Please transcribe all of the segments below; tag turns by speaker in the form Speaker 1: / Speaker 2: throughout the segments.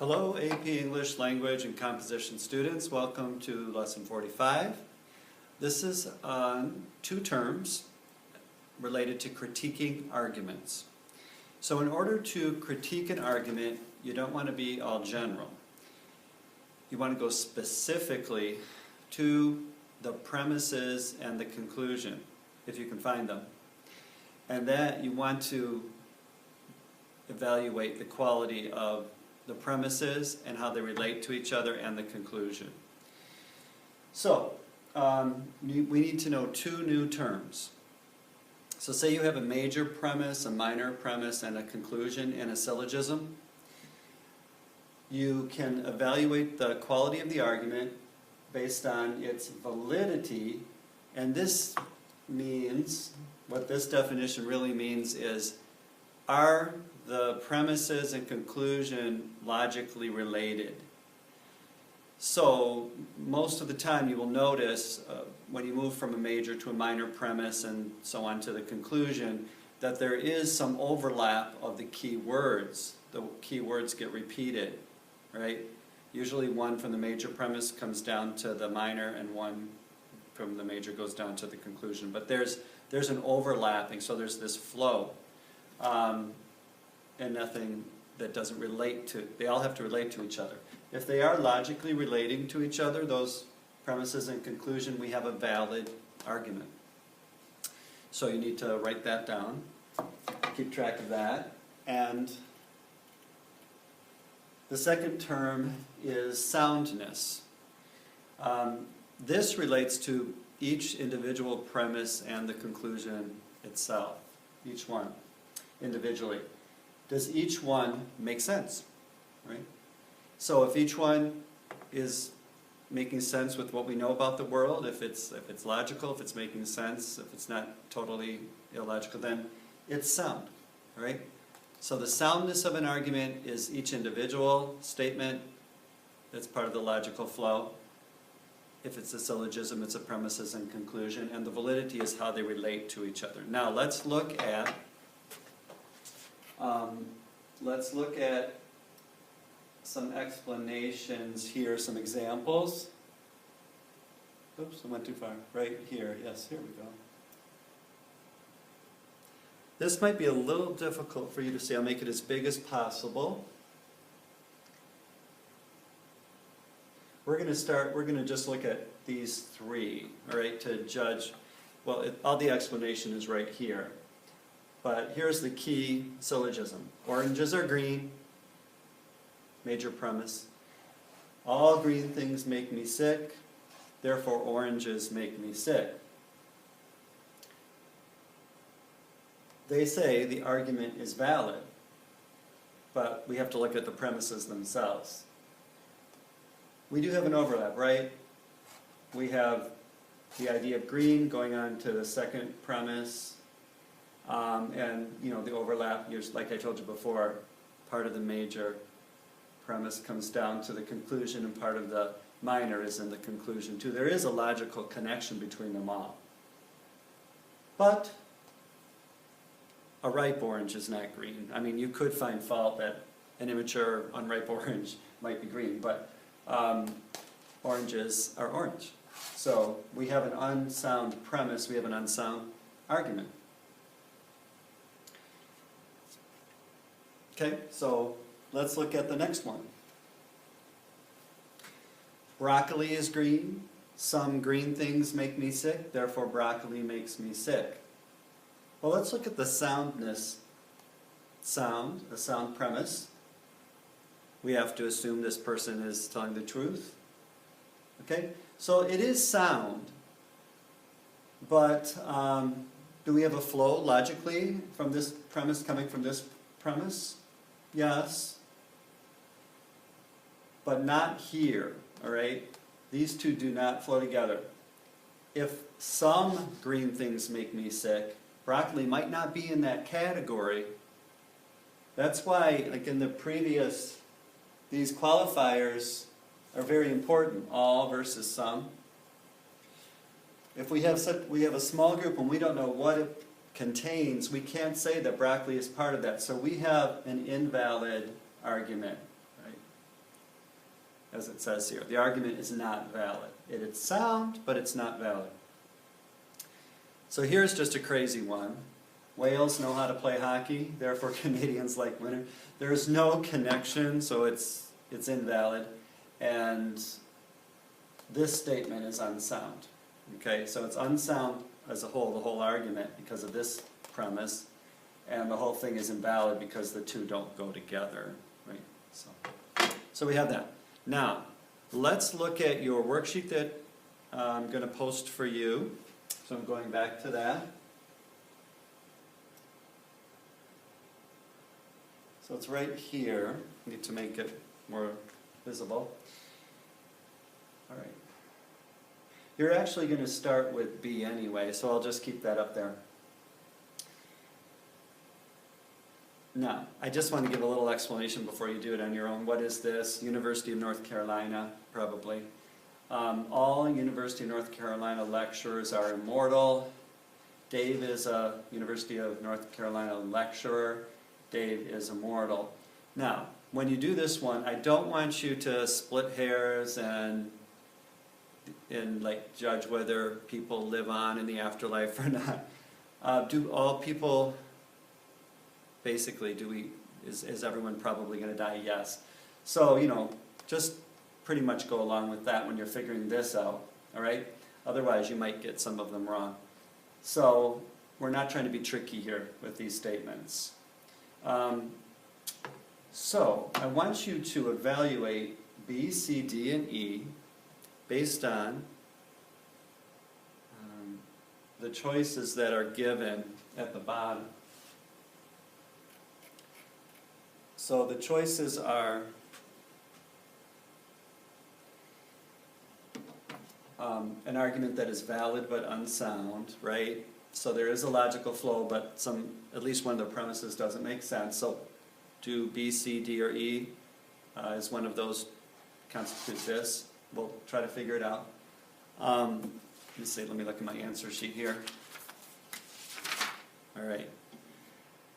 Speaker 1: Hello, AP English Language and Composition students. Welcome to Lesson 45. This is on two terms related to critiquing arguments. So in order to critique an argument, you don't want to be all general. You want to go specifically to the premises and the conclusion, if you can find them. And that you want to evaluate the quality of the premises and how they relate to each other and the conclusion. So, we need to know two new terms. So say you have a major premise, a minor premise, and a conclusion in a syllogism. You can evaluate the quality of the argument based on its validity, and this means, what this definition really means is, are the premises and conclusion logically related? So most of the time you will notice when you move from a major to a minor premise and so on to the conclusion that there is some overlap of the key words. The key words get repeated, right? Usually one from the major premise comes down to the minor and one from the major goes down to the conclusion. But there's an overlapping, so there's this flow. And nothing that doesn't relate to, they all have to relate to each other. If they are logically relating to each other, those premises and conclusion, we have a valid argument. So you need to write that down, keep track of that. And the second term is soundness. This relates to each individual premise and the conclusion itself, each one individually. Does each one make sense, right? So if each one is making sense with what we know about the world, if it's logical, if it's making sense, if it's not totally illogical, then it's sound, right? So the soundness of an argument is each individual statement that's part of the logical flow. If it's a syllogism, it's a premises and conclusion, and the validity is how they relate to each other. Now let's look at some explanations here, some examples. Oops, I went too far. Right here, yes, here we go. This might be a little difficult for you to see. I'll make it as big as possible. We're going to just look at these three, all right, to judge. Well, all the explanation is right here. But here's the key syllogism. Oranges are green, major premise. All green things make me sick, therefore oranges make me sick. They say the argument is valid, but we have to look at the premises themselves. We do have an overlap, right? We have the idea of green going on to the second premise. And the overlap, like I told you before, part of the major premise comes down to the conclusion and part of the minor is in the conclusion too. There is a logical connection between them all. But a ripe orange is not green. I mean, you could find fault that an immature, unripe orange might be green, but oranges are orange. So we have an unsound premise, we have an unsound argument. Okay, so let's look at the next one. Broccoli is green. Some green things make me sick, therefore broccoli makes me sick. Well, let's look at the soundness. Sound, a sound premise. We have to assume this person is telling the truth. Okay, so it is sound, but do we have a flow logically from this premise coming from this premise? Yes, but not here, all right? These two do not flow together. If some green things make me sick, broccoli might not be in that category. That's why, like in the previous, these qualifiers are very important, all versus some. If we have a small group and we don't know what it contains, we can't say that broccoli is part of that. So we have an invalid argument, right? as it says here. The argument is not valid. It is sound, but it's not valid. So here's just a crazy one. Whales know how to play hockey, therefore Canadians like winter. There is no connection, so it's invalid. And this statement is unsound. Okay, so it's unsound as a whole, the whole argument, because of this premise, and the whole thing is invalid because the two don't go together, right? So we have that. Now, let's look at your worksheet that I'm going to post for you. So I'm going back to that. So it's right here. I need to make it more visible. All right. You're actually going to start with B anyway, so I'll just keep that up there. Now, I just want to give a little explanation before you do it on your own. What is this? University of North Carolina, probably. All University of North Carolina lecturers are immortal. Dave is a University of North Carolina lecturer. Dave is immortal. Now, when you do this one, I don't want you to split hairs and like judge whether people live on in the afterlife or not. Do all people, basically, is everyone probably going to die? Yes. So, you know, just pretty much go along with that when you're figuring this out, all right? Otherwise, you might get some of them wrong. So, we're not trying to be tricky here with these statements. So, I want you to evaluate B, C, D, and E based on the choices that are given at the bottom. So the choices are an argument that is valid but unsound, right? So there is a logical flow, but at least one of the premises doesn't make sense. So do B, C, D, or E is one of those constitute this? We'll try to figure it out. Let me look at my answer sheet here. All right.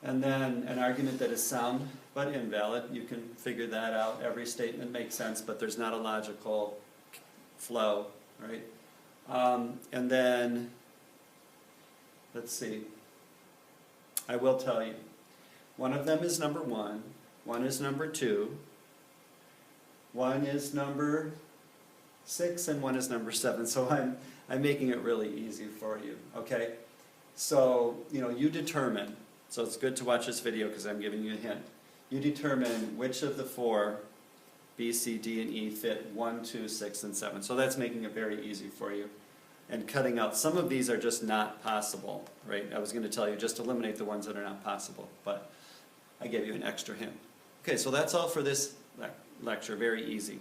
Speaker 1: And then an argument that is sound but invalid, you can figure that out. Every statement makes sense, but there's not a logical flow, right? And then, let's see. I will tell you. One of them is number 1, one is number 2, one is number 6, and one is number 7. So I'm making it really easy for you, okay? So, you know, you determine. So it's good to watch this video because I'm giving you a hint. You determine which of the 4, B, C, D, and E, fit 1, 2, 6, and 7. So that's making it very easy for you. And cutting out, some of these are just not possible, right? I was going to tell you, just eliminate the ones that are not possible, but I gave you an extra hint. Okay, so that's all for this lecture, very easy.